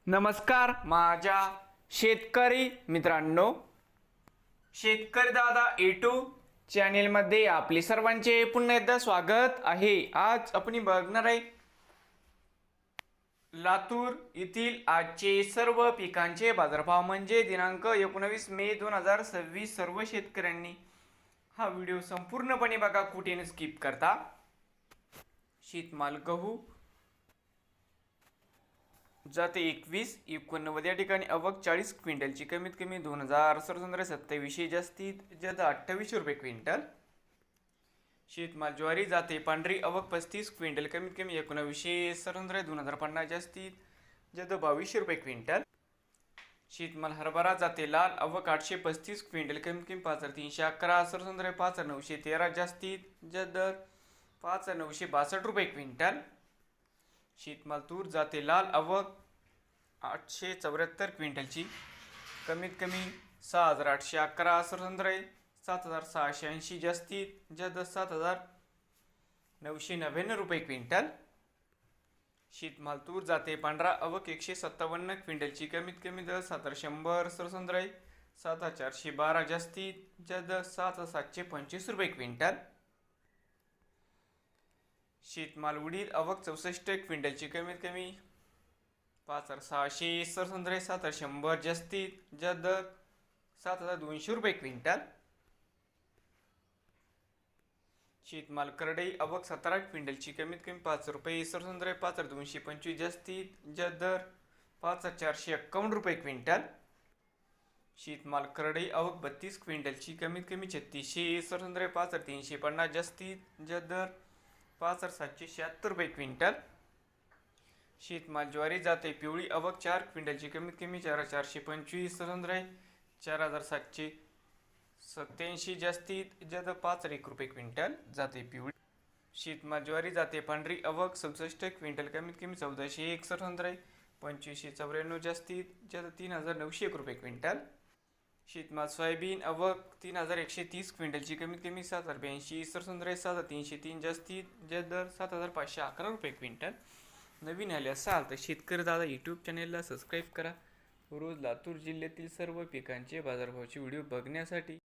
नमस्कार माझ्या शेतकरी मित्रांनो, शेतकरी दादा यूट्यूब चॅनेलमध्ये आपले सर्वांचे पुन्हा एकदा स्वागत आहे। आज आपण बघणार आहे लातूर येथील आजचे सर्व पिकांचे बाजारभाव म्हणजे दिनांक 19 मे 2026। सर्व शेतकऱ्यांनी हा व्हिडिओ संपूर्णपणे बघा, कुठेही स्किप करता। शेतमाल गहू जाते 21-89 या ठिकाणी आवक 40 क्विंटलची कमीत कमी 2027 जास्तीत जास्त 2800 रुपये क्विंटल। शेतमाल ज्वारी जाते पांढरी आवक 35 क्विंटल कमीत कमी 1950 जास्तीत जास्त 2200 रुपये क्विंटल। शेतमाल हरभरा जाते लाल आवक 835 क्विंटल कमीत कमी 5311 5913 जास्तीत जास्त 5962 रुपये क्विंटल। शेतमाल तूर जाते लाल आवक 874 क्विंटलची कमीत कमी 6811 7680 जास्तीत जास्त 7999 रुपये क्विंटल। शेतमाल तूर जाते पांढरा आवक 157 क्विंटलची कमीत कमी 7100 7412 जास्तीत जास्त 7725 रुपये क्विंटल। शेतमाल उडीद आवक 64 क्विंटलची कमीत कमी 5600 7100 जास्तीत जास्त 7200 रुपये क्विंटल। शेतमाल करडई आवक 17 क्विंटलची कमीत कमी 5 रुपये 5225 जास्तीत जास्त 5451 रुपये क्विंटल। शेतमाल करडई आवक 32 क्विंटलची कमीत कमी 3600 5350 जास्तीत जास्त 5776 रुपये क्विंटल। शेतमाल ज्वारी जाते पिवळी आवक 4 क्विंटलची कमीत कमी 4425 4787 जास्तीत जास्त 51 रुपये क्विंटल जाते पिवळी। शेतमाल ज्वारी जाते पांढरी आवक 67 क्विंटल कमीत कमी 1461 2594 जास्तीत जास्त 3901 रुपये क्विंटल। शेतमाल सोयाबीन आवक 3130 क्विंटलची कमीत कमी 7082 7303 जास्तीत जास्त 7511 रुपये क्विंटल। नवीन आले असाल तर शेतकरी दादा यूट्यूब चॅनेलला सबस्क्राईब करा, रोज लातूर जिल्ह्यातील सर्व पिकांचे बाजारभावाचे व्हिडिओ बघण्यासाठी।